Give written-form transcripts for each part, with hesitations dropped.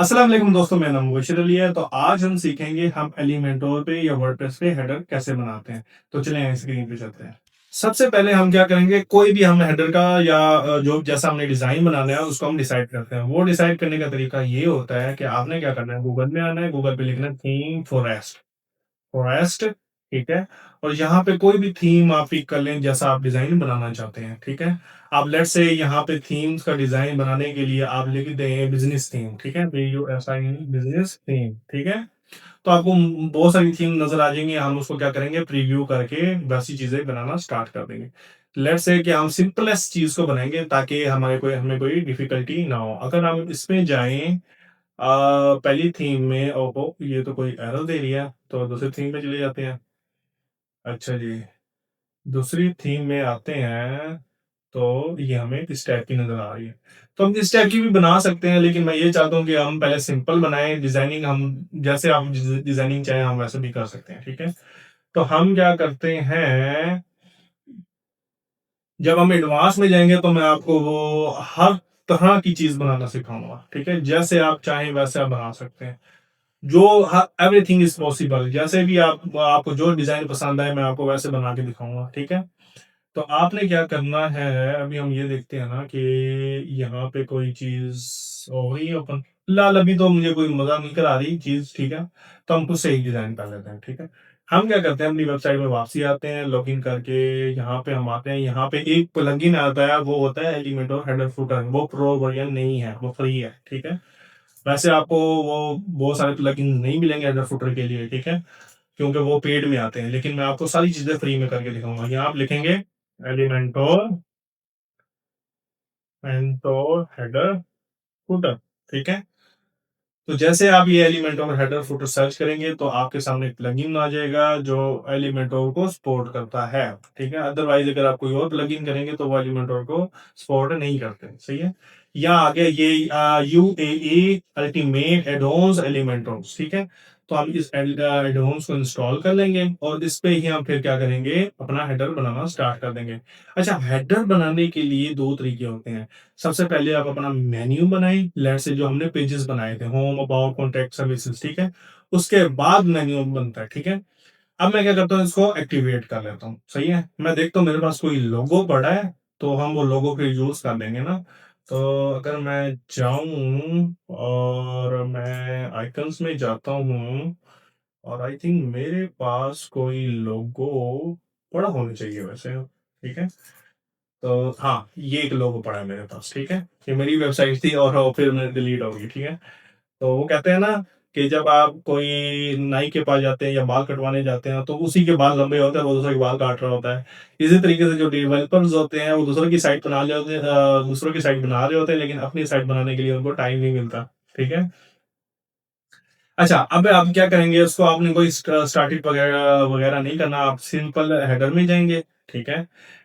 अस्सलाम वालेकुम दोस्तों, मेरा नाम मुबशिर अली है। तो आज हम सीखेंगे हम एलिमेंटोर पे या वर्डप्रेस पे हेडर कैसे बनाते हैं। तो चलें स्क्रीन पे चलते हैं। सबसे पहले हम क्या करेंगे, कोई भी हम हेडर का या जो जैसा हमने डिजाइन बनाना है उसको हम डिसाइड करते हैं। वो डिसाइड करने का तरीका ये होता है कि आपने क्या करना है, गूगल में आना है, गूगल पे लिखना है थीम फॉरेस्ट। फॉरेस्ट, ठीक है। और यहाँ पे कोई भी थीम आप पिक कर लें जैसा आप डिजाइन बनाना चाहते हैं, ठीक है। आप लेट से यहाँ पे थीम्स का डिजाइन बनाने के लिए आप लिख दें बिजनेस थीम, ठीक है, BUSIN बिजनेस थीम, ठीक है। तो आपको बहुत सारी थीम नजर आ जाएंगी। हम उसको क्या करेंगे, प्रीव्यू करके वैसी चीजें बनाना स्टार्ट कर देंगे। लेट से कि हम सिंपलेस्ट चीज को बनाएंगे ताकि हमें कोई डिफिकल्टी ना हो। अगर हम इसमें जाएं पहली थीम में, ओहो ये तो कोई एरर दे रही है, तो दूसरी थीम में चले जाते हैं। अच्छा जी, दूसरी थीम में आते हैं तो ये हमें इस टाइप की नजर आ रही है। तो हम इस टाइप की भी बना सकते हैं, लेकिन मैं ये चाहता हूँ कि हम पहले सिंपल बनाएं। डिजाइनिंग हम जैसे आप डिजाइनिंग चाहें हम वैसे भी कर सकते हैं, ठीक है। तो हम क्या करते हैं, जब हम एडवांस में जाएंगे तो मैं आपको वो हर तरह की चीज बनाना सिखाऊंगा, ठीक है। जैसे आप चाहें वैसे आप बना सकते हैं। जो एवरीथिंग इज पॉसिबल, जैसे भी आपको जो डिजाइन पसंद आए मैं आपको वैसे बना के दिखाऊंगा, ठीक है। तो आपने क्या करना है, अभी हम ये देखते हैं ना कि यहाँ पे कोई चीज हो रही है ओपन। फिलहाल अभी तो मुझे कोई मजा नहीं करा रही चीज, ठीक है। तो हम खुद से ही डिजाइन कर लेते हैं, ठीक है। हम क्या करते हैं, अपनी वेबसाइट में वापसी आते हैं, लॉगिन करके यहाँ पे हम आते हैं। यहाँ पे एक प्लगइन आता है, वो होता है एलिमेंटर हेडर फुटर। वो प्रो वर्जन नहीं है, वो फ्री है, ठीक है। वैसे आपको वो बहुत सारे प्लगइन नहीं मिलेंगे हेडर फुटर के लिए, ठीक है, क्योंकि वो पेड में आते हैं। लेकिन मैं आपको सारी चीजें फ्री में करके दिखाऊंगा। यहाँ आप लिखेंगे एलिमेंटोर एंटोर हेडर फुटर, ठीक है। तो जैसे आप ये एलिमेंटोर हेडर फुटर सर्च करेंगे तो आपके सामने एक प्लगइन आ जाएगा जो एलिमेंटोर को सपोर्ट करता है, ठीक है। अदरवाइज अगर आप कोई और प्लगइन करेंगे तो वो एलिमेंटोर को सपोर्ट नहीं करते, सही है। यहाँ आ गया ये UAE अल्टीमेट एडोन्स एलिमेंटोर्स, ठीक है। तो हम इस एडोन्स को इंस्टॉल कर लेंगे और इस पे ही हम फिर क्या करेंगे, अपना हेडर बनाना स्टार्ट कर देंगे। अच्छा, हेडर बनाने के लिए दो तरीके होते हैं। सबसे पहले आप अपना मेन्यू बनाएं, लेट से जो हमने पेजेस बनाए थे, होम, अबाउट, कॉन्टैक्ट, सर्विसेज, ठीक है। उसके बाद मेन्यू बनता है, ठीक है। अब मैं क्या करता हूँ, इसको एक्टिवेट कर लेता हूँ, सही है। मैं देखता हूँ मेरे पास कोई लोगो पड़ा है तो हम वो लोगो को यूज कर लेंगे ना। तो अगर मैं जाऊं और मैं आइकन्स में जाता हूँ और आई थिंक मेरे पास कोई लोगो पड़ा होना चाहिए वैसे, ठीक है। तो हाँ, ये एक लोगो पड़ा है मेरे पास, ठीक है। ये मेरी वेबसाइट थी और वो फिर मैंने डिलीट हो गई, ठीक है। तो वो कहते हैं ना कि जब आप कोई नाई के पास जाते हैं या बाल कटवाने जाते हैं तो उसी के बाल लंबे होते हैं, वो दूसरे के बाल काट रहा होता है। इसी तरीके से जो डेवलपर्स होते हैं वो दूसरों की साइट बना रहे होते हैं, दूसरों की साइट बना रहे होते हैं, लेकिन अपनी साइट बनाने के लिए उनको टाइम नहीं मिलता, ठीक है। अच्छा, अब आप क्या करेंगे, उसको आपने कोई स्टार्टिंग वगैरह वगैरह नहीं करना। आप सिंपल हेडर में जाएंगे, ठीक है।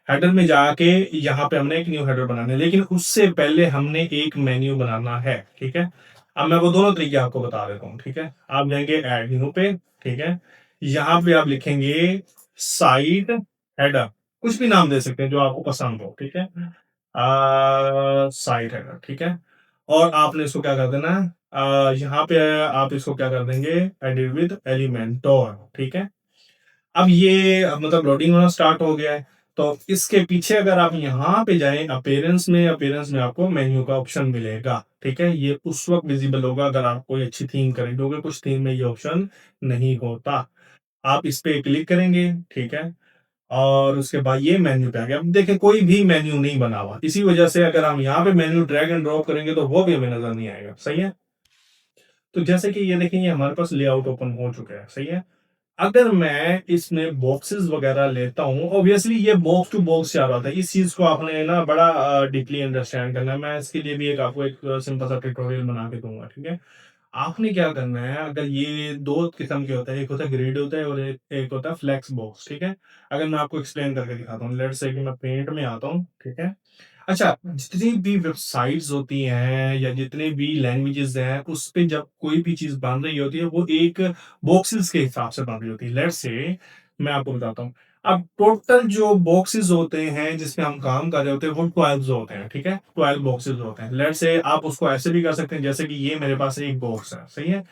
हेडर में जाके यहाँ पे हमने एक न्यू हेडर बनाना है, लेकिन उससे पहले हमने एक मेन्यू बनाना है, ठीक है। अब मैं वो दोनों तरीके आपको बता देता हूँ, ठीक है। आप जाएंगे ऐड न्यू पे, ठीक है। यहाँ पे आप लिखेंगे साइट हेडर, कुछ भी नाम दे सकते हैं जो आपको पसंद हो, ठीक है। साइट हेडर, ठीक है। और आपने इसको क्या कर देना है, यहाँ पे आप इसको क्या कर देंगे, एडिट विद एलिमेंटोर, ठीक है। अब ये मतलब लोडिंग होना स्टार्ट हो गया है। तो इसके पीछे अगर आप यहाँ पे जाएं अपीयरेंस में आपको मेन्यू का ऑप्शन मिलेगा, ठीक है। ये उस वक्त विजिबल होगा अगर आप कोई अच्छी थीम करें, क्योंकि कुछ थीम में ये ऑप्शन नहीं होता। आप इस पे क्लिक करेंगे, ठीक है। और उसके बाद ये मेन्यू पे आ गया। अब देखें कोई भी मेन्यू नहीं बना हुआ, इसी वजह से अगर हम यहाँ पे मेन्यू ड्रैग एंड ड्रॉप करेंगे तो वो भी हमें नजर नहीं आएगा, सही है। तो जैसे कि ये देखें, ये हमारे पास लेआउट ओपन हो चुका है, सही है। अगर मैं इसमें बॉक्सेस वगैरह लेता हूँ, ऑब्वियसली ये बॉक्स टू बॉक्स जा रहा था। इस चीज को आपने ना बड़ा डीपली अंडरस्टैंड करना है। मैं इसके लिए भी एक आपको एक सिंपल सा ट्यूटोरियल बना के दूंगा, ठीक है। आपने क्या करना है, अगर ये दो किस्म के होते हैं, एक होता है ग्रिड होता है और एक होता है फ्लेक्स बॉक्स, ठीक है। अगर मैं आपको एक्सप्लेन करके दिखाता हूँ, लेट्स से कि मैं पेंट में आता हूँ, ठीक है। अच्छा, जितनी भी वेबसाइट्स होती हैं या जितने भी लैंग्वेजेस हैं, उस पे जब कोई भी चीज बन रही होती है वो एक बॉक्सेस के हिसाब से बन रही होती है। लेट्स से मैं आपको बताता हूँ, अब टोटल जो बॉक्सेस होते हैं जिसमें हम काम कर रहे होते हैं वो 12 होते हैं, ठीक है? 12 बॉक्सेस होते हैं। लेट्स से आप उसको ऐसे भी कर सकते हैं जैसे कि ये मेरे पास एक बॉक्स है, सही है?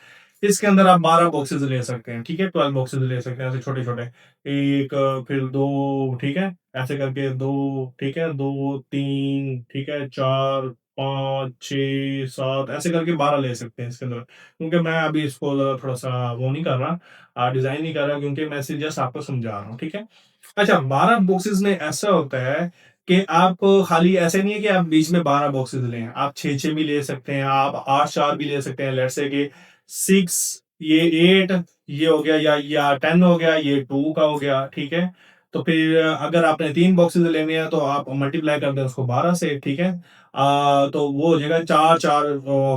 इसके अंदर आप 12 बॉक्सेस ले सकते हैं, ठीक है? 12 बॉक्सेस ले सकते हैं ऐसे छोटे-छोटे। 1 फिर 2, ठीक है? ऐसे करके 2, ठीक है? 2, 3, ठीक है? 4, 5, 6, 7 ऐसे करके 12 ले सकते हैं इसके अंदर। क्योंकि मैं अभी इसको थोड़ा-सा वो नहीं कर रहा, डिज़ाइन नहीं कर रहा, क्योंकि मैं सिर्फ जस्ट आपको समझा रहा हूँ, ठीक है? अच्छा, 12 बॉक्सेस में ऐसा होता है कि आप खाली ऐसे नहीं है कि आप बीच में 12 बॉक्सेस लें, आप 6-6 भी ले सकते हैं, आप 8-4 भी ले सकते हैं। लेट्स से कि 6 ये 8 ये हो गया, या 10 हो गया, ये 2 का हो गया, ठीक है? तो फिर अगर आपने 3 बॉक्सेस लेने हैं तो आप मल्टीप्लाई कर दें उसको 12 से, ठीक है? तो वो हो जाएगा 4-4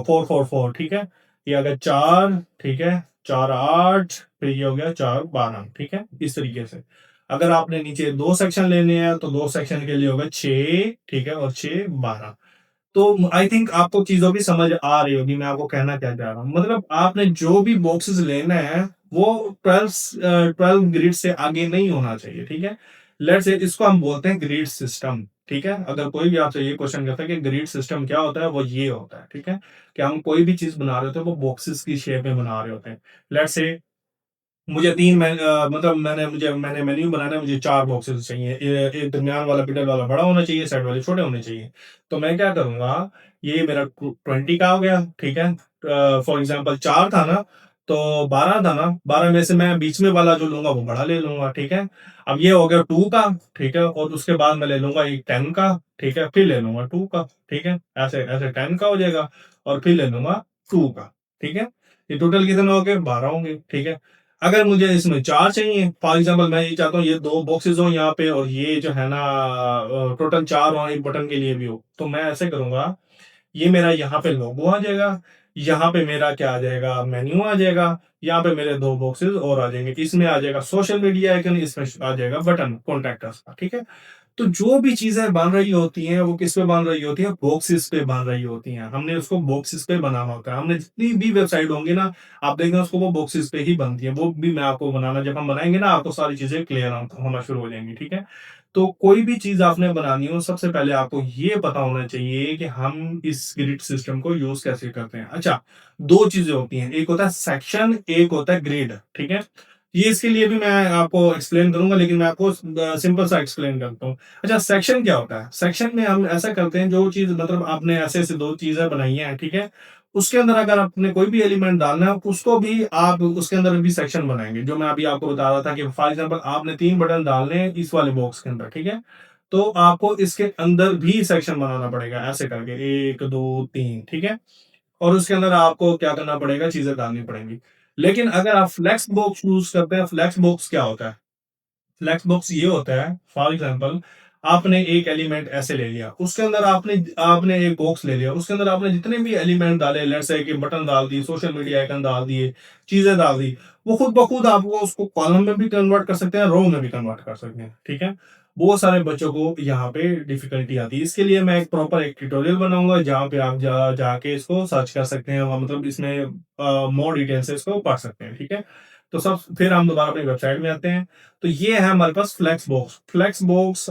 4-4-4, ठीक है? ये आ गया 4, ठीक है? 4 8, फिर ये हो गया 4 12, ठीक है? इस तरीके से। अगर आपने नीचे 2 सेक्शन लेने हैं तो 2 सेक्शन के लिए होगा 6, ठीक है? और 6 12। तो आई थिंक आपको चीज़ों की समझ आ रही होगी, मैं आपको कहना क्या चाह रहा हूँ। मतलब आपने जो भी बॉक्सेस लेना है, वो 12 ग्रिड से आगे नहीं होना चाहिए, ठीक है? लेट्स से इसको हम बोलते हैं ग्रिड सिस्टम, ठीक है? अगर कोई भी आपसे ये क्वेश्चन करता है कि ग्रिड सिस्टम क्या होता है, वो ये होता है, ठीक है? कि हम कोई भी चीज़ बना रहे होते हैं, वो बॉक्सेस की शेप में बना रहे होते हैं। लेट्स से मुझे 3 मतलब मैंने मेन्यू बनाना है, मुझे 4 बॉक्सेस चाहिए। एक दरमियान वाला मिडल वाला बड़ा होना चाहिए, साइड वाले छोटे होने चाहिए। तो मैं क्या करूँगा, ये मेरा 20 का हो गया, ठीक है? फॉर एग्ज़ाम्पल 4 था ना, तो 12 था ना, 12 में से मैं बीच में वाला जो लूँगा वो बड़ा ले लूँगा, ठीक है? अब ये हो गया 2 का, ठीक है? और उसके बाद मैं ले लूँगा एक 10 का, ठीक है? फिर ले लूँगा 2 का, ठीक है? ऐसे ऐसे 10 का हो जाएगा और फिर ले लूँगा 2 का, ठीक है? ये टोटल कितने हो गए? 12 होंगे, ठीक है? अगर मुझे इसमें 4 चाहिए, फॉर एग्ज़ाम्पल मैं ये चाहता हूँ ये 2 बॉक्सेस हों यहाँ पे और ये जो है ना टोटल 4 हों, एक बटन के लिए भी हो, तो मैं ऐसे करूँगा, ये मेरा यहाँ पे लोगो आ जाएगा, यहाँ पे मेरा क्या आ जाएगा, मेन्यू आ जाएगा, यहाँ पे मेरे 2 बॉक्सेस और आ जाएँगे। इसमें आ जाएगा सोशल मीडिया आइकन, इसमें आ जाएगा बटन कॉन्टैक्ट अस का, ठीक है? तो जो भी चीज़ें बन रही होती हैं, वो किस पे बन रही होती है? बॉक्सेस पे बन रही होती हैं। हमने उसको बॉक्सेस पे बनाना होता है। हमने जितनी भी वेबसाइट होंगी ना, आप देखेंगे उसको वो बॉक्सेस पे ही बनती है। वो भी मैं आपको बनाना जब हम बनाएँगे ना, आपको सारी चीज़ें क्लियर होना शुरू हो जाएँगी, ठीक है? तो कोई भी चीज़ आपने बनानी हो, सबसे पहले आपको ये पता होना चाहिए कि हम इस ग्रिड सिस्टम को यूज़ कैसे करते हैं। अच्छा, 2 चीज़ें होती हैं, एक होता है सेक्शन, एक होता है ग्रिड, ठीक है? ये इसके लिए भी मैं आपको एक्सप्लेन करूँगा, लेकिन मैं आपको सिंपल सा एक्सप्लेन करता हूँ। अच्छा, सेक्शन क्या होता है? सेक्शन में हम ऐसा करते हैं, जो चीज़ मतलब आपने ऐसे-ऐसे 2 चीज़ें बनाई हैं, ठीक है? उसके अंदर अगर आपने कोई भी एलिमेंट डालना है, उसको भी आप उसके अंदर भी सेक्शन बनाएँगे। जो मैं अभी आपको बता रहा था कि फॉर एग्ज़ाम्पल आपने 3 बटन डालने हैं इस वाले बॉक्स के अंदर, ठीक है? तो आपको इसके अंदर भी सेक्शन बनाना पड़ेगा ऐसे करके 1, 2, 3, ठीक है? और उसके अंदर आपको क्या करना पड़ेगा, चीज़ें डालनी पड़ेंगी। लेकिन अगर आप फ्लेक्स बॉक्स यूज़ करते हैं, फ्लेक्स बॉक्स क्या होता है? फ्लेक्स बॉक्स ये होता है, फॉर एग्जांपल आपने एक एलिमेंट ऐसे ले लिया, उसके अंदर आपने आपने एक बॉक्स ले लिया, उसके अंदर आपने जितने भी एलिमेंट डाले, लेट्स से कि बटन डाल दिए, सोशल मीडिया आइकन डाल दिए, चीजें डाल दी, वो खुद ब खुद आपको उसको कॉलम में भी कन्वर्ट कर सकते हैं, रो में भी कन्वर्ट कर सकते हैं, ठीक है? बहुत सारे बच्चों को यहाँ पे डिफिकल्टी आती है, इसके लिए मैं एक प्रॉपर एक ट्यूटोरियल बनाऊंगा जहाँ पे आप जाके इसको सर्च कर सकते हैं, और मतलब इसमें मोर डिटेल से इसको पढ़ सकते हैं, ठीक है? तो सब फिर हम दोबारा अपनी वेबसाइट में आते हैं। तो ये है हमारे पास फ्लेक्स बॉक्स। फ्लेक्स बॉक्स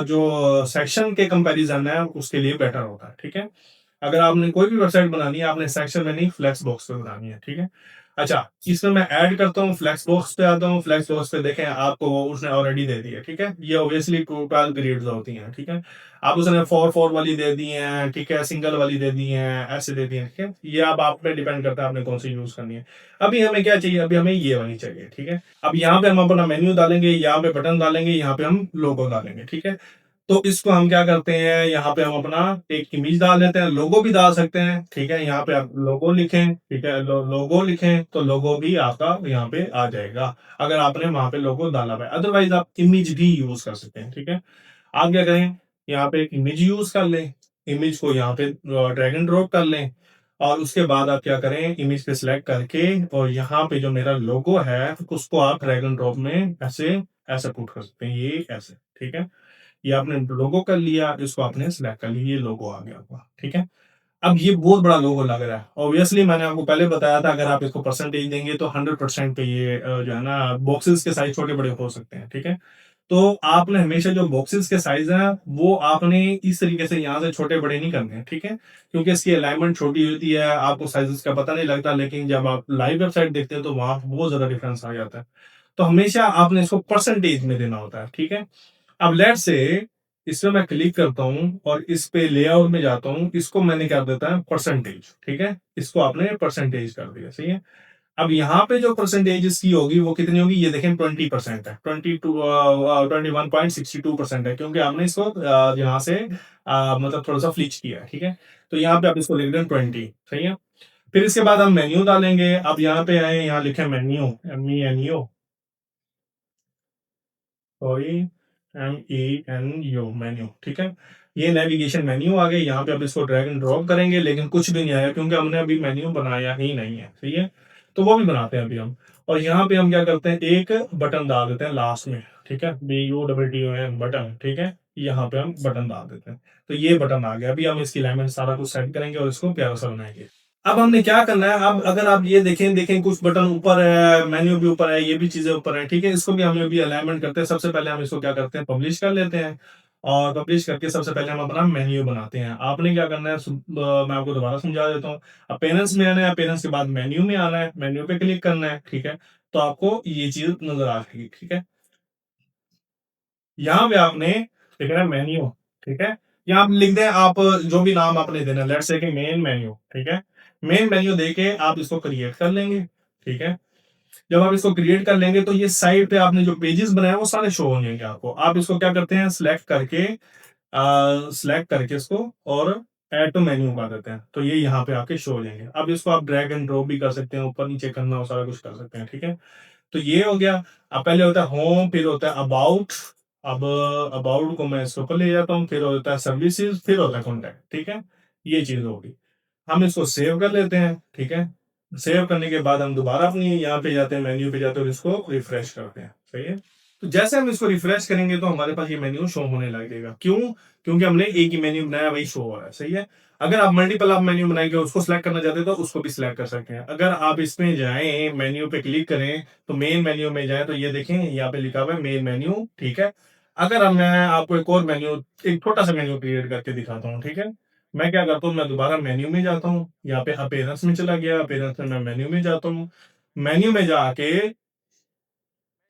जो सेक्शन के कंपैरिजन है उसके लिए बेटर होता है, ठीक है? अगर आपने कोई भी वेबसाइट बनानी है, आपने सेक्शन में नहीं फ्लेक्स बॉक्स पे बनानी है, ठीक है? अच्छा, इसमें मैं ऐड करता हूँ, फ्लेक्स बॉक्स पे आता हूँ, फ्लेक्स बॉक्स पे देखें आपको वो उसने ऑलरेडी दे दी है, ठीक है? ये ऑब्वियसली टोटल ग्रिड्स होती हैं, ठीक है? आप उसने 4-4 वाली दे दी हैं, ठीक है? सिंगल वाली दे दी हैं, ऐसे दे दी हैं, ठीक है? ये अब आप पे डिपेंड करता है आपने कौन सी यूज़ करनी है। अभी हमें क्या चाहिए? अभी हमें ये वाली चाहिए, ठीक है? अब यहाँ पे हम अपना मेन्यू डालेंगे, यहाँ पे बटन डालेंगे, यहाँ पे हम लोगो डालेंगे, ठीक है? तो इसको हम क्या करते हैं, यहाँ पे हम अपना एक इमेज डाल देते हैं, लोगो भी डाल सकते हैं, ठीक है? यहाँ पे आप लोगो लिखें, ठीक है? लोगो लिखें तो लोगो भी आपका यहाँ पे आ जाएगा, अगर आपने वहां पे लोगो डाला हुआ है। अदरवाइज आप इमेज भी यूज कर सकते हैं, ठीक है? आप क्या करें, यहाँ पे एक इमेज यूज कर लें, इमेज को यहाँ पे ड्रैग एंड ड्रॉप कर लें, और उसके बाद आप क्या करें, इमेज पे सिलेक्ट करके और यहाँ पे जो मेरा लोगो है उसको आप ड्रैग एंड ड्रॉप में ऐसे ऐसे पुट कर सकते हैं, ये ऐसे, ठीक है? ये आपने लोगो कर लिया, इसको आपने सिलेक्ट कर लिया, ये लोगो आ गया आपका, ठीक है? अब ये बहुत बड़ा लोगो लग रहा है। ऑब्वियसली मैंने आपको पहले बताया था, अगर आप इसको परसेंटेज देंगे तो 100% पे ये जो है ना बॉक्सेस के साइज़ छोटे-बड़े हो सकते हैं, ठीक है? तो आपने हमेशा जो बॉक्सेस के साइज हैं वो आपने इस तरीके से यहाँ से छोटे बड़े नहीं करने हैं, ठीक है, क्योंकि इसकी अलाइनमेंट छोटी होती है, आपको साइजेस का पता नहीं लगता, लेकिन जब आप लाइव वेबसाइट देखते हैं तो वहां बहुत ज्यादा डिफरेंस आ जाता है। तो हमेशा आपने इसको परसेंटेज में देना होता है, ठीक है। अब लेट से इसमें मैं क्लिक करता हूं और इस पे लेआउट में जाता हूं, इसको मैंने क्या देता है परसेंटेज, ठीक है, इसको आपने परसेंटेज कर दिया, सही है। अब यहाँ पे जो परसेंटेज इसकी होगी वो कितनी होगी, ये देखें 20% है, 21.62% है, क्योंकि हमने इसको यहाँ से मतलब थोड़ा सा फ्लिच किया है, ठीक है। तो यहाँ पे आप इसको लिख दें 20, सही है। फिर इसके बाद हम मेन्यू डालेंगे। अब यहाँ पे आए, यहाँ लिखे menu, MENU, sorry, MENU, menu, ठीक है। ये नेविगेशन मेन्यू आ गए, यहाँ पे अब इसको ड्रैग एंड ड्रॉप करेंगे, लेकिन कुछ भी नहीं आया क्योंकि हमने अभी मेन्यू बनाया ही नहीं है, सही है। तो वो भी बनाते हैं अभी हम। और यहाँ पे हम क्या करते हैं, एक बटन डाल देते हैं लास्ट में, ठीक है, BUTTON बटन, ठीक है। यहाँ पे हम बटन डाल देते हैं, तो ये बटन आ गया। अभी हम इसकी अलाइनमेंट सारा कुछ सेट करेंगे और इसको प्यारा सा बनाएंगे। अब हमने क्या करना है, अब अगर आप ये देखें देखें कुछ बटन ऊपर है, मेन्यू भी ऊपर है, ये भी चीजें ऊपर है, ठीक है। इसको भी हमें भी अलाइनमेंट करते हैं। सबसे पहले हम इसको क्या करते हैं, पब्लिश कर लेते हैं। और पब्लिश करके सबसे पहले हम अपना मेन्यू बनाते हैं। आपने क्या करना है, मैं आपको दोबारा समझा देता हूँ। अपेयरेंस में आना है, अपेयरेंस के बाद मेन्यू में आना है, मेन्यू पे क्लिक करना है, ठीक है। तो आपको ये चीज नजर आ जाएगी, ठीक है। यहाँ पे आपने लिखना है मेन्यू, ठीक है। यहाँ पे लिख दें आप जो भी नाम आपने देना, लेट्स से कि मेन मेन्यू, ठीक है। मेन मेन्यू देके आप इसको क्रिएट कर लेंगे, ठीक है। जब आप इसको क्रिएट कर लेंगे तो ये साइड पे आपने जो पेजेस बनाए वो सारे शो हो जाएंगे आपको। आप इसको क्या करते हैं, सिलेक्ट करके इसको और ऐड टू मेन्यू कर देते हैं, तो ये यहाँ पे आके शो हो जाएंगे। अब इसको आप ड्रैग एंड ड्रॉप भी कर सकते हैं, ऊपर नीचे करना हो सारा कुछ कर सकते हैं, ठीक है। तो ये हो गया। अब पहले होता है होम, फिर होता है अबाउट। अब अबाउट को मैं इसके ऊपर ले जाता हूँ, फिर होता है सर्विसेज, फिर होता है कॉन्टैक्ट, ठीक है। ये चीज होगी। हम इसको सेव कर लेते हैं, ठीक है। सेव करने के बाद हम दोबारा अपनी यहाँ पे जाते हैं, मेन्यू पे जाते हैं और इसको रिफ्रेश करते हैं, सही है। तो जैसे हम इसको रिफ्रेश करेंगे तो हमारे पास ये मेन्यू शो होने लगेगा। क्यों? क्योंकि हमने एक ही मेन्यू बनाया, वही शो हो रहा है, सही है। अगर आप मल्टीपल आप मेन्यू बनाएंगे, उसको सिलेक्ट करना चाहते हैं तो उसको भी सिलेक्ट कर सकते हैं। अगर आप इसमें जाएं, मेन्यू पे क्लिक करें, तो मेन मेन्यू में जाएं तो ये देखें यहाँ पे लिखा हुआ है मेन मेन्यू, ठीक है। अगर मैं आपको एक और मेन्यू, एक छोटा सा मेन्यू क्रिएट करके दिखाता हूँ, ठीक है। मैं क्या करता हूँ, मैं दोबारा मेन्यू में जाता हूँ, यहाँ पे अपीयरेंस में चला गया, अपीयरेंस में मैं मेन्यू में जाता हूँ। मेन्यू में जाके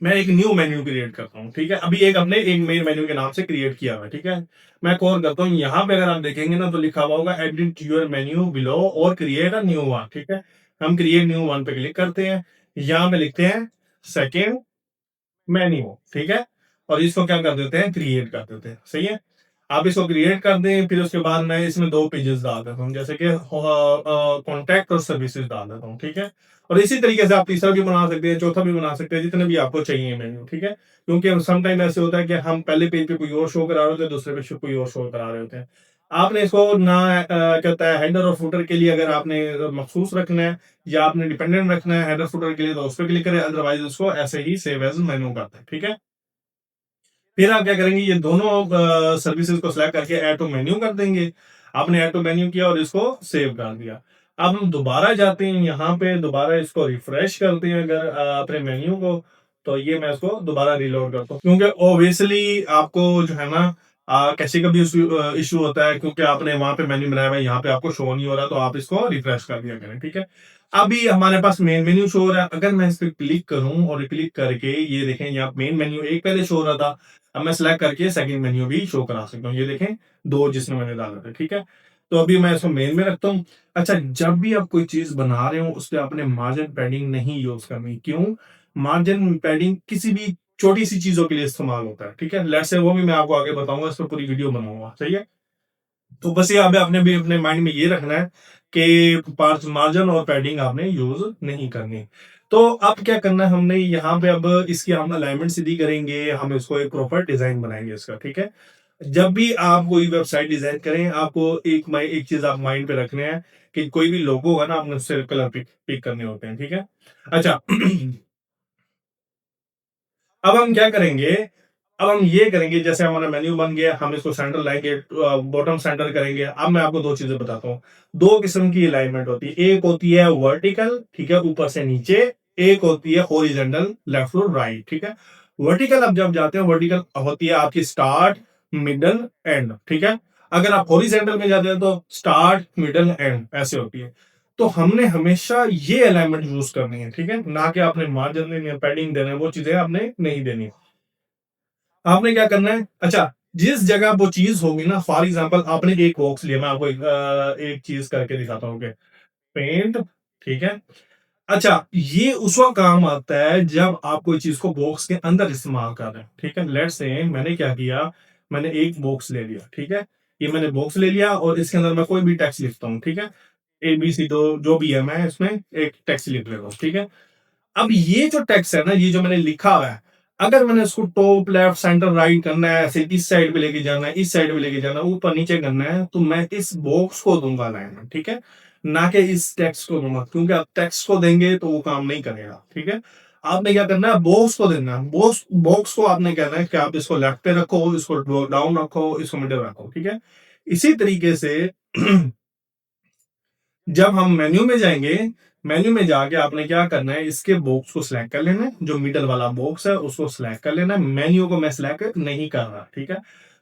मैं एक न्यू मेन्यू क्रिएट करता हूँ, ठीक है। अभी एक हमने एक मेन मेन्यू के नाम से क्रिएट किया हुआ है, ठीक है। मैं कौन करता हूँ, यहाँ पे अगर आप देखेंगे ना तो लिखा हुआ होगा एडिट योर मेन्यू बिलो और क्रिएट अ न्यू वन, ठीक है। हम क्रिएट न्यू वन पे क्लिक करते हैं, यहाँ पे लिखते हैं सेकेंड मेन्यू, ठीक है। और इसको क्या कर देते हैं, क्रिएट कर देते हैं, सही है। आप इसको क्रिएट कर दें, फिर उसके बाद मैं इसमें दो पेजेस डाल देता हूँ, जैसे कि कॉन्टैक्ट और सर्विसेज डाल देता हूँ, ठीक है। और इसी तरीके से आप तीसरा भी बना सकते हैं, चौथा भी बना सकते हैं, जितने भी आपको चाहिए मेन्यू, ठीक है। क्योंकि समटाइम ऐसे होता है कि हम पहले पेज पे कोई और शो करा रहे होते हैं, दूसरे पे कोई और शो करा रहे होते हैं। आपने इसको ना कहता है हेडर और फुटर के लिए, अगर आपने मखसूस रखना है या आपने डिपेंडेंट रखना है हेडर फुटर के लिए, तो उस पर क्लिक करें, अदरवाइज उसको ऐसे ही सेव एज मेन्यू करते हैं, ठीक है। फिर आप क्या करेंगे, ये दोनों सर्विसेज को सिलेक्ट करके ऐड टू मेन्यू कर देंगे। आपने ऐड टू मेन्यू किया और इसको सेव कर दिया। अब हम दोबारा जाते हैं, यहाँ पे दोबारा इसको रिफ्रेश करते हैं अगर अपने मेन्यू को, तो ये मैं इसको दोबारा रिलोड करता हूँ, क्योंकि ऑब्वियसली आपको जो है ना कैसे का भी इशू होता है, क्योंकि आपने वहां पे मेन्यू बनाया हुआ है, यहाँ पे आपको शो नहीं हो रहा, तो आप इसको रिफ्रेश कर दिया करें, ठीक है। अभी हमारे पास मेन मेन्यू शो हो रहा है। अगर मैं इस पर क्लिक करूं और क्लिक करके ये देखें, यहाँ मेन मेन्यू एक पहले शो हो रहा था, अब मैं सिलेक्ट करके सेकंड मेन्यू भी शो करा सकता हूँ, ये देखें दो जिसमें मैंने डाला था, ठीक है। तो अभी मैं इसको मेन में रखता हूँ। अच्छा, जब भी आप कोई चीज बना रहे हो उस पर आपने मार्जिन पैडिंग नहीं यूज करनी। क्यों? मार्जिन पैडिंग किसी भी छोटी सी चीजों के लिए इस्तेमाल होता है, ठीक है। लेट्स से वो भी मैं आपको आगे बताऊंगा, इस पर पूरी वीडियो बनाऊंगा, सही है। तो बस ये अभी आपने भी अपने माइंड में ये रखना है कि मार्जिन और पैडिंग आपने यूज नहीं करनी। तो अब क्या करना है, हमने यहाँ पे अब इसकी हम अलाइनमेंट सीधी करेंगे, हम इसको एक प्रॉपर डिजाइन बनाएंगे इसका, ठीक है। जब भी आप कोई वेबसाइट डिजाइन करें, आपको एक चीज आप माइंड पे रखने हैं कि कोई भी लोगो होगा ना, आपने उससे कलर पिक करने होते हैं, ठीक है। अच्छा, अब हम क्या करेंगे, अब हम ये करेंगे, जैसे हमारा मेन्यू बन गया, हम इसको सेंटर लाएंगे, बॉटम सेंटर करेंगे। अब मैं आपको दो चीजें बताता हूँ। दो किस्म की अलाइनमेंट होती है, एक होती है वर्टिकल, ठीक है, ऊपर से नीचे। एक होती है हॉरिजॉन्टल, लेफ्ट और राइट, ठीक है। वर्टिकल आप जब जाते हो, वर्टिकल होती है आपकी स्टार्ट, मिडल, एंड, ठीक है। अगर आप हॉरिजेंटल में जाते हैं तो स्टार्ट, मिडल, एंड ऐसे होती है। तो हमने हमेशा ये अलाइनमेंट यूज करनी है, ठीक है, ना कि आपने मार्जिन देनी है, पैडिंग देना है, वो चीजें आपने नहीं देनी है। आपने क्या करना है, अच्छा, जिस जगह वो चीज होगी ना, फॉर एग्जाम्पल आपने एक बॉक्स लिया, मैं आपको एक चीज करके दिखाता हूँ, पेंट, ठीक है। अच्छा, ये उस वक़्त काम आता है जब आप कोई चीज़ को बॉक्स के अंदर इस्तेमाल कर रहे हैं, ठीक है? लेट्स से मैंने क्या किया, मैंने एक बॉक्स ले लिया, ठीक है? ये मैंने बॉक्स ले लिया और इसके अंदर मैं कोई भी टेक्स्ट लिखता हूँ, ठीक है? एबीसी तो जो भी है, मैं इसमें एक टेक्स्ट लिख लेता हूँ, ठीक है? अब ये जो टेक्स्ट है ना, ये जो मैंने लिखा हुआ है, अगर मैंने उसको टॉप, लेफ्ट, सेंटर, राइट करना है, ऐसे इस साइड पे लेके जाना है, इस साइड पे लेके जाना है, ऊपर नीचे करना है, तो मैं इस बॉक्स को दूंगा लाइन, ठीक है, ना कि इस टेक्स्ट को दूंगा, क्योंकि आप टेक्स्ट को देंगे तो वो काम नहीं करेगा, ठीक है। आपने क्या करना है, बॉक्स को देना है, बॉक्स बॉक्स को आपने कहना है कि आप इसको लेफ्ट पे रखो, इसको डाउन रखो, इसको मिडिल रखो, ठीक है। इसी तरीके से जब हम मेन्यू में जाएंगे, मेन्यू में जाके आपने क्या करना है, इसके बॉक्स को सिलेक्ट कर लेना है, जो मिडल वाला बॉक्स है उसको सिलेक्ट कर लेना है, मेन्यू को मैं सिलेक्ट नहीं कर रहा, ठीक है।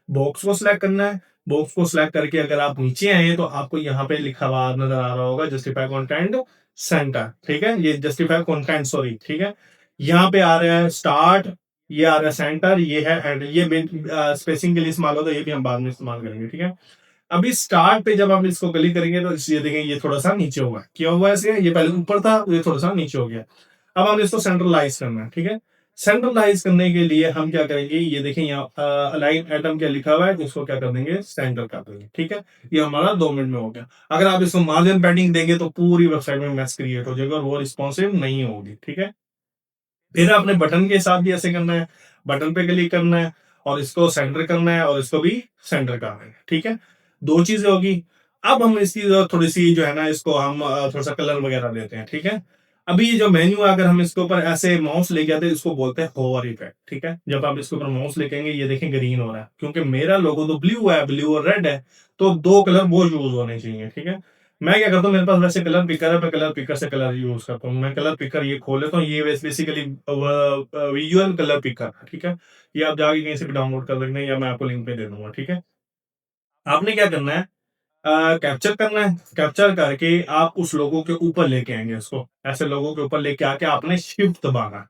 बॉक्स को सिलेक्ट करना है, बॉक्स को सिलेक्ट करके अगर आप नीचे आए तो आपको यहाँ पे लिखा हुआ नजर आ रहा होगा, जस्टिफाई कंटेंट सेंटर, ठीक है, ये जस्टिफाई कंटेंट, सॉरी, ठीक है। यहाँ पे आ रहा है स्टार्ट, ये आ रहा है सेंटर, ये है एंड, ये स्पेसिंग के लिए इस्तेमाल होता है, ये भी हम बाद में इस्तेमाल करेंगे, ठीक है। अभी स्टार्ट पे जब हम इसको क्लिक करेंगे तो ये देखेंगे, ये थोड़ा सा नीचे हुआ है, क्या हुआ है इसके, ये पहले ऊपर था, ये थोड़ा सा नीचे हो गया। अब हम इसको सेंट्रलाइज करना है, ठीक है। सेंट्रलाइज करने के लिए हम क्या करेंगे, ये देखें यहाँ अलाइन एटम क्या लिखा हुआ है, इसको क्या कर देंगे, सेंटर कर देंगे, ठीक है। ये हमारा 2 मिनट में हो गया। अगर आप इसको मार्जिन पैडिंग देंगे तो पूरी वेबसाइट में मैस क्रिएट हो जाएगा और वो रिस्पॉन्सिव नहीं होगी, ठीक है। फिर आपने बटन के साथ भी ऐसे करना है, बटन पे क्लिक करना है और इसको सेंटर करना है और इसको भी सेंटर करना है, ठीक है। 2 चीजें होगी। अब हम इसकी थोड़ी सी जो है ना, इसको हम थोड़ा सा कलर वगैरह देते हैं, ठीक है। अभी ये जो मेन्यू है, अगर हम इसके ऊपर ऐसे माउस ले जाते हैं, इसको बोलते हैं होवर इफेक्ट, ठीक है। जब आप इसके ऊपर माउस लेकेंगे, ये देखें ग्रीन हो रहा है, क्योंकि मेरा लोगो तो ब्लू है, ब्लू और रेड है, तो 2 कलर वो यूज होने चाहिए, ठीक है। मैं क्या करता हूँ, मेरे पास वैसे कलर पिकर है, मैं कलर पिकर से कलर यूज करता हूँ। मैं कलर पिकर ये खोल लेता हूँ, ये बेसिकली विजुअल कलर पिकर, ठीक है। ये आप जाके कहीं से भी डाउनलोड कर सकते हैं या मैं आपको लिंक पे दे दूंगा, ठीक है। आपने क्या करना है, कैप्चर करना है, कैप्चर करके आप उस लोगों के ऊपर लेके आएंगे, इसको ऐसे लोगों के ऊपर लेके आके आपने शिफ्ट दबाना है।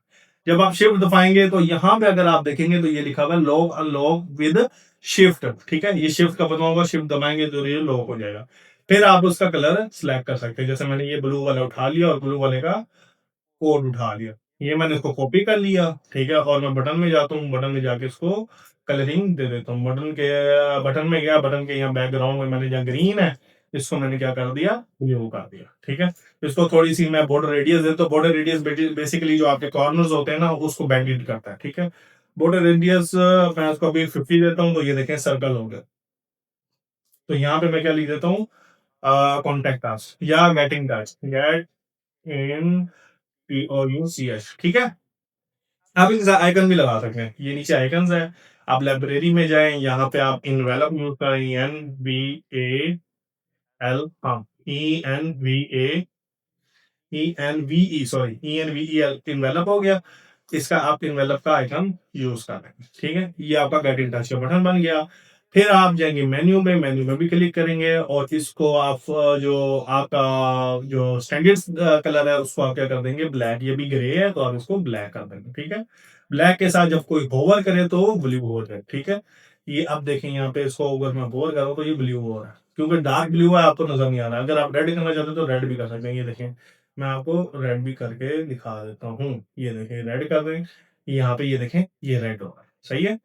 जब आप शिफ्ट दबाएंगे तो यहाँ पे अगर आप देखेंगे तो ये लिखा हुआ है लॉग अनलॉग विद शिफ्ट, ठीक है। ये शिफ्ट का बटन होगा, शिफ्ट दबाएंगे तो ये लॉक हो जाएगा। फिर आप उसका कलर सिलेक्ट कर सकते हैं, जैसे मैंने ये ब्लू वाला उठा लिया और ब्लू वाले का कोड उठा लिया, ये मैंने इसको कॉपी कर लिया, ठीक है। और मैं बटन में जाता हूँ, बटन में जाके इसको कलरिंग दे देता हूँ। बटन में गया, बटन के यहाँ बैकग्राउंड में मैंने जहाँ ग्रीन है, इसको मैंने क्या कर दिया, ब्लू कर दिया, ठीक है। इसको थोड़ी सी मैं बॉर्डर रेडियस देता हूँ। बॉर्डर रेडियस बेसिकली जो आपके कॉर्नर्स होते हैं ना, उसको बैंडेड करता है, ठीक है। बॉर्डर रेडियस मैं इसको अभी 50 देता हूँ, तो ये देखें सर्कल हो गया। तो यहाँ पे मैं क्या लिख देता हूँ, कॉन्टेक्ट अस या get in touch, get in TOUCH, ठीक है। आप इनका आइकन भी लगा सकते हैं, ये नीचे आइकन्स है। आप लाइब्रेरी में जाएं, यहाँ पे आप इनवेलप यूज करें, NVAL, हाँ, ENVE, सॉरी, ENVEL, इन्वेलप हो गया। इसका आप इन्वेलप का आइकन यूज कर रहे हैं, ठीक है। ये आपका गेट इन टच का बटन बन गया। फिर आप जाएंगे मेन्यू में, मेन्यू में भी क्लिक करेंगे और इसको आप जो आपका जो स्टैंडर्ड कलर है उसको आप क्या कर देंगे, ब्लैक। ये भी ग्रे है तो आप इसको ब्लैक कर देंगे, ठीक है। ब्लैक के साथ जब कोई होवर करे तो ब्लू हो जाए, ठीक है। ये अब देखें यहाँ पे, इसको अगर मैं होवर करूँ तो ये ब्लू हो रहा है, क्योंकि डार्क ब्लू है, आपको नजर नहीं आ रहा। अगर आप रेड करना चाहते हो तो रेड भी कर सकते हैं, ये देखें, मैं आपको रेड भी करके दिखा देता हूँ। ये देखें, रेड कर दें, यहाँ पे ये देखें, ये रेड हो रहा है, सही है।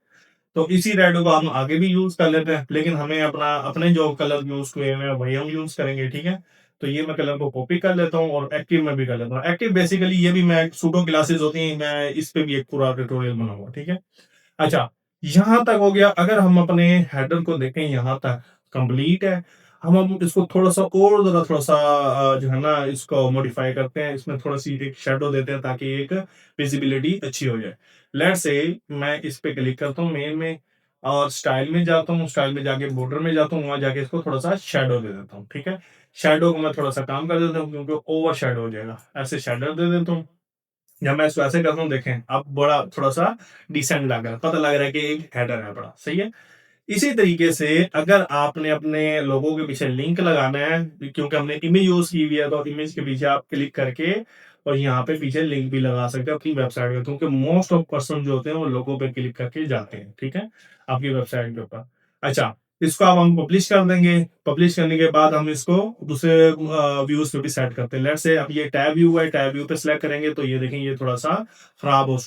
तो इसी रेड को हम आगे भी यूज कर लेते हैं, लेकिन हमें अपना अपने जो कलर यूज हुए हैं वही हम यूज करेंगे, ठीक है। तो ये मैं कलर को कॉपी कर लेता हूँ और एक्टिव में भी कर लेता हूँ। एक्टिव बेसिकली ये भी मैं सूडो क्लासेस होती हैं, मैं इस पे भी एक पूरा ट्यूटोरियल बनाऊंगा, ठीक है। अच्छा, यहां तक हो गया। अगर हम अपने हेडर को देखें, यहां तक कंप्लीट है। हम इसको थोड़ा सा और जरा थोड़ा सा जो है ना, इसको मॉडिफाई करते हैं, इसमें थोड़ा सी एक शेडो देते हैं ताकि एक विजिबिलिटी अच्छी हो जाए। लेट्स से मैं इस पे क्लिक करता हूँ मेल में और स्टाइल में जाता हूँ, स्टाइल में जाके बॉर्डर में जाता हूँ, वहां जाके इसको थोड़ा सा शेडो दे देता हूँ, ठीक है। शेडो को मैं थोड़ा सा काम कर देता हूँ क्योंकि ओवर शेडो हो जाएगा, ऐसे शेडो दे देता हूँ। जब मैं इसको ऐसे करता हूँ देखें, अब बड़ा थोड़ा-सा डिसेंट लग रहा है, पता लग रहा है कि एक हेडर है बड़ा, सही है? इसी तरीके से अगर आपने अपने लोगो के पीछे लिंक लगाना है, क्योंकि हमने इमेज यूज़ की हुई है, तो इमेज के पीछे आप क्लिक करके और यहाँ पे पीछे लिंक भी लगा सकते हैं अपनी वेबसाइट का, क्योंकि मोस्ट ऑफ पर्सन जो होते हैं वो लोगो पे क्लिक करके जाते हैं, ठीक है? आपकी वेबसाइट के ऊपर। अच्छा, इसको अब हम पब्लिश कर देंगे, पब्लिश करने के बाद हम इसको दूसरे व्यूज़ पे भी सेट करते हैं। लेट्स से अब ये टैब व्यू है, टैब व्यू पे सिलेक्ट करेंगे तो ये देखें ये थोड़ा-सा खराब हो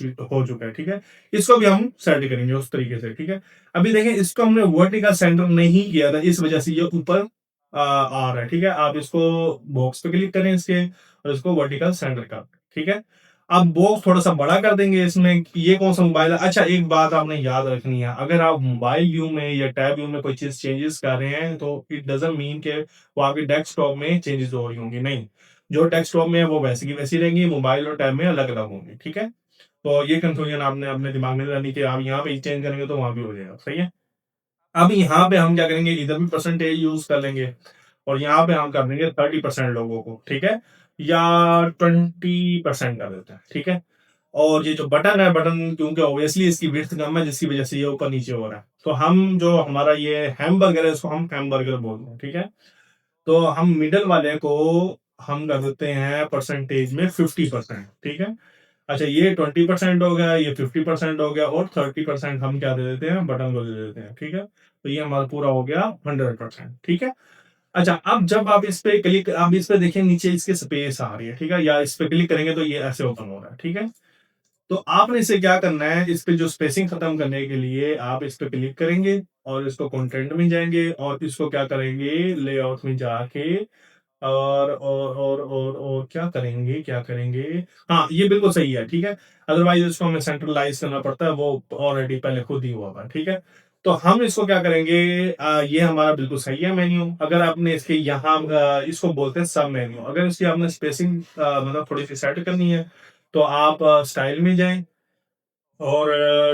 चुका है, ठीक है? इसको भी हम सेट करेंगे उस तरीके से, ठीक है? अभी देखें इसको हमने वर्टिकल सेंटर नहीं किया था, इस वजह से ये ऊपर आ रहा है, ठीक है? आप इसको बॉक्स पे क्लिक करें इसके और इसको वर्टिकल सेंटर कर दें, ठीक है? अब बॉक्स थोड़ा-सा बड़ा कर देंगे इसमें, ये कौन-सा मोबाइल है? अच्छा, एक बात आपने याद रखनी है, अगर आप मोबाइल व्यू में या टैब व्यू में कोई चीज़ चेंजेस कर रहे हैं, तो इट डज़न्ट मीन कि वो आपके डेस्कटॉप में चेंजेस हो रही होंगी, नहीं। जो डेस्कटॉप में है वो वैसी की वैसी रहेंगी, मोबाइल और टैब में अलग-अलग होंगी, ठीक है? तो ये कंफ्यूजन आपने अपने दिमाग में लानी कि आप यहाँ पे चेंज करेंगे तो वहाँ भी हो जाएगा, सही है? अब यहाँ पे हम क्या करेंगे, इधर भी परसेंटेज यूज़ कर लेंगे और यहाँ पे हम कर देंगे 30% लोगों को, ठीक है? या 20% कर देते हैं, ठीक है? और ये जो बटन है, बटन क्योंकि ऑब्वियसली इसकी विड्थ कम है जिसकी वजह से ये ऊपर-नीचे हो रहा है। तो हम जो हमारा ये हैमबर्गर है इसको हम हैमबर्गर बोलते हैं, ठीक है? तो हम मिडल वाले को हम कर देते हैं परसेंटेज में 50%, ठीक है? अच्छा, ये 20% हो गया, ये 50% हो गया और 30% हम क्या दे देते हैं, बटन को दे देते हैं, ठीक है? तो ये हमारा पूरा हो गया 100%, ठीक है? अच्छा, अब जब आप इस पे क्लिक, आप इस पे देखिए नीचे इसके स्पेस आ रही है, ठीक है? या इस पे क्लिक करेंगे तो ये ऐसे ओपन हो रहा है, ठीक है? तो आपने इसे क्या करना है, इस पे जो स्पेसिंग खत्म करने के लिए आप इस पे क्लिक करेंगे और इसको कंटेंट में जाएँगे और इसको क्या करेंगे, लेआउट में जाके और क्या करेंगे? हाँ, ये बिल्कुल सही है, ठीक है? अदरवाइज़ इसको हमें सेंट्रलाइज़ करना पड़ता है, वो ऑलरेडी पहले खुद ही हुआ था, ठीक है? तो हम इसको क्या करेंगे, ये हमारा बिल्कुल सही है मेन्यू। अगर आपने इसके यहाँ इसको बोलते हैं सब मेन्यू। अगर इसकी आपने स्पेसिंग मतलब थोड़ी-सी सेट करनी है, तो आप स्टाइल में जाएँ और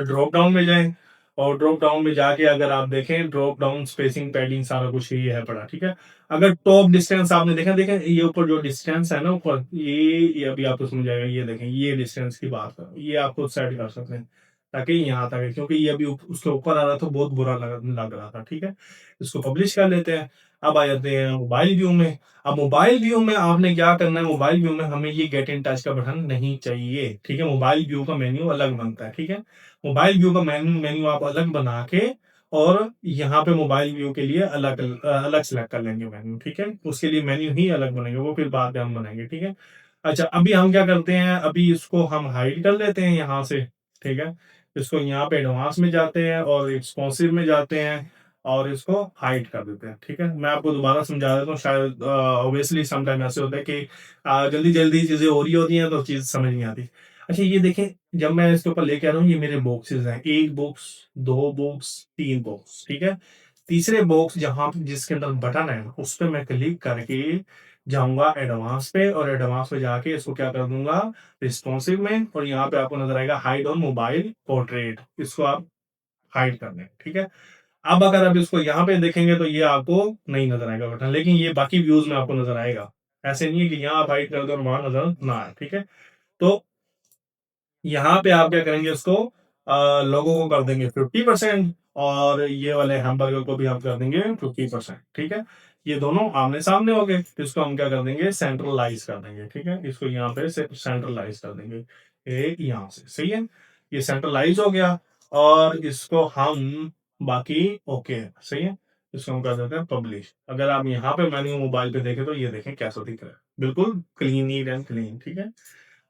ड्रॉप डाउन में जाएँ और ड्रॉप डाउन में जाके अगर आप देखें, ड्रॉप डाउन, स्पेसिंग, पैडिंग सारा कुछ ही है पड़ा, ठीक है? अगर टॉप डिस्टेंस आपने देखा, देखें ये ऊपर जो डिस्टेंस है ना ऊपर, ये अभी आपको समझ आएगा, ये देखें, ये डिस्टेंस की बात कर रहा हूँ, ये आप खुद सेट कर सकते हैं, ताकि यहाँ तक है, क्योंकि ये अभी उसके ऊपर आ रहा था, बहुत बुरा लग रहा था, ठीक है? इसको पब्लिश कर लेते हैं। अब आ जाते हैं मोबाइल व्यू में। अब मोबाइल व्यू में आपने क्या करना है, मोबाइल व्यू में हमें ये गेट इन टच का बटन नहीं चाहिए, ठीक है? मोबाइल व्यू का मेन्यू अलग बनता है, ठीक है? मोबाइल व्यू का मेन्यू आप अलग बना के और यहाँ पे मोबाइल व्यू के लिए अलग सेलेक्ट कर लेंगे मेन्यू, ठीक है? उसके लिए मेन्यू ही अलग बनेंगे, वो फिर बाद में हम बनाएँगे, ठीक है? अच्छा, अभी हम क्या करते हैं, अभी इसको हम हाइड कर लेते हैं यहाँ से, ठीक है? इसको यहाँ पे एडवांस में जाते हैं और रिस्पॉन्सिव में जाते हैं और इसको हाइड कर देते हैं, ठीक है? मैं आपको दोबारा समझा देता हूँ, शायद ऑब्वियसली सम टाइम ऐसे होता है कि जल्दी-जल्दी चीज़ें हो रही होती हैं तो चीज़ समझ नहीं आती। अच्छा, ये देखें, जब मैं इसके ऊपर लेके आ रहा हूँ, ये मेरे बॉक्सेस हैं, 1 बॉक्स, 2 बॉक्स, 3 बॉक्स, ठीक है? तीसरे बॉक्स जहाँ पे जिसके अंदर बटन है, उस पे मैं क्लिक करके जाऊँगा एडवांस पे और एडवांस पे जाके इसको क्या कर दूँगा, रिस्पॉन्सिव में, और यहाँ पे आपको नज़र आएगा हाइड ऑन मोबाइल पोर्ट्रेट, इसको आप हाइड कर दें, ठीक है? अब अगर आप इसको यहाँ पे देखेंगे तो ये आपको नहीं नज़र आएगा बटन, लेकिन ये बाकी व्यूज़ में आपको नज़र आएगा। ऐसे नहीं है कि यहाँ आप हाइड कर दें और वहाँ नज़र ना आए, ठीक है? तो यहाँ पे आप क्या करेंगे, इसको लोगों को कर देंगे 50% और ये वाले हैमबर्गर को भी हम कर देंगे 50%, ठीक है? ये दोनों आमने-सामने हो गए, तो इसको हम क्या कर देंगे, सेंट्रलाइज़ कर देंगे, ठीक है? इसको यहाँ पे से सेंट्रलाइज़ कर देंगे, एक यहाँ से, सही है? ये सेंट्रलाइज़ हो गया और इसको हम बाकी ओके, सही है? इसको हम कर देते हैं पब्लिश। अगर आप यहाँ पे मेन्यू मोबाइल पे देखें तो ये देखें कैसा दिख रहा है, बिल्कुल क्लीन, नीट एंड क्लीन, ठीक है?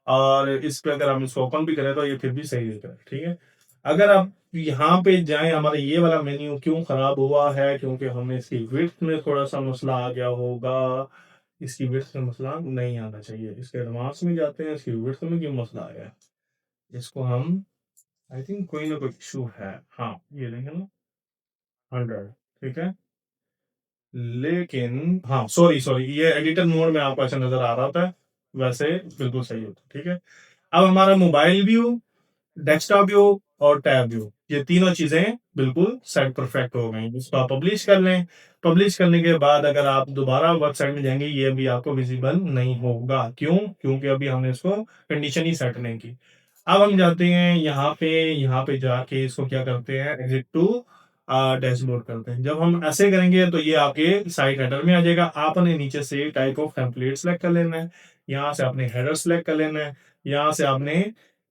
और इस पे अगर हम इसको ओपन भी करें तो ये फिर भी सही दिख रहा है, ठीक है? अगर आप यहाँ पे जाएँ, हमारा ये वाला मेन्यू क्यों खराब हुआ है? क्योंकि हमें इसकी विड्थ में थोड़ा-सा मसला आ गया होगा। इसकी विड्थ में मसला नहीं आना चाहिए। इसके एडवांस में जाते हैं, इसकी विड्थ में क्यों मसला आया है? इसको हम आई थिंक कोई ना कोई इश्यू है। हाँ, ये देखें ना, 100, ठीक है? लेकिन हाँ, सॉरी, ये एडिटर मोड में आपको ऐसा नज़र आ रहा था, वैसे बिल्कुल सही होता, ठीक है? अब हमारा मोबाइल व्यू, डेस्कटॉप व्यू और टैब व्यू, ये तीनों चीज़ें बिल्कुल सेट परफेक्ट हो गई। इसको आप पब्लिश कर लें, पब्लिश करने के बाद अगर आप दोबारा वेबसाइट में जाएँगे, ये अभी आपको विज़िबल नहीं होगा। क्यों? क्योंकि अभी हमने इसको कंडीशन ही सेट नहीं की। अब हम जाते हैं यहाँ पे जाके इसको क्या करते हैं, एग्ज़िट टू डैशबोर्ड करते हैं। जब हम ऐसे करेंगे तो ये आपके साइट हेडर में आ जाएगा। आपने नीचे से टाइप ऑफ टेम्पलेट सेलेक्ट कर लेना है, यहाँ से आपने हेडर सेलेक्ट कर लेना है, यहाँ से आपने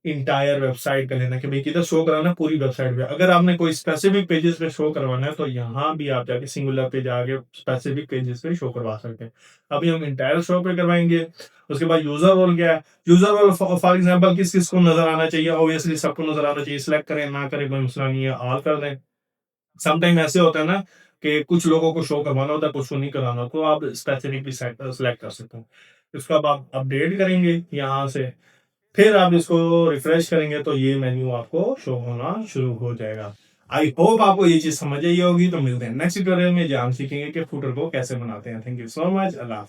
एंटायर वेबसाइट का लेना है कि भाई किधर शो कराना है, पूरी वेबसाइट पे। अगर आपने कोई स्पेसिफिक पेजेस पे शो करवाना है तो यहाँ भी आप जाके सिंगुलर पे जाके स्पेसिफिक पेजेस पे शो करवा सकते हैं। अभी हम एंटायर शो पे करवाएंगे। उसके बाद यूजर रोल क्या है, यूजर रोल फॉर एग्जांपल किस किस को नजर आना चाहिए, ऑब्वियसली सबको नजर आना चाहिए। सिलेक्ट करें ना करें कोई मसला नहीं है, ऑल कर दें। समटाइम ऐसे होता है ना कि कुछ लोगों को शो करवाना होता है, कुछ को नहीं कराना, तो आप स्पेसिफिकली सेलेक्ट कर सकते हैं। इसको अब आप अपडेट करेंगे यहाँ से, फिर आप इसको रिफ्रेश करेंगे तो ये मेन्यू आपको शो होना शुरू हो जाएगा। आई होप आपको ये चीज समझ आई होगी। तो मिलते हैं नेक्स्ट ट्यूटोरियल में, जहाँ हम सीखेंगे कि फुटर को कैसे बनाते हैं। Thank you so much. Allah.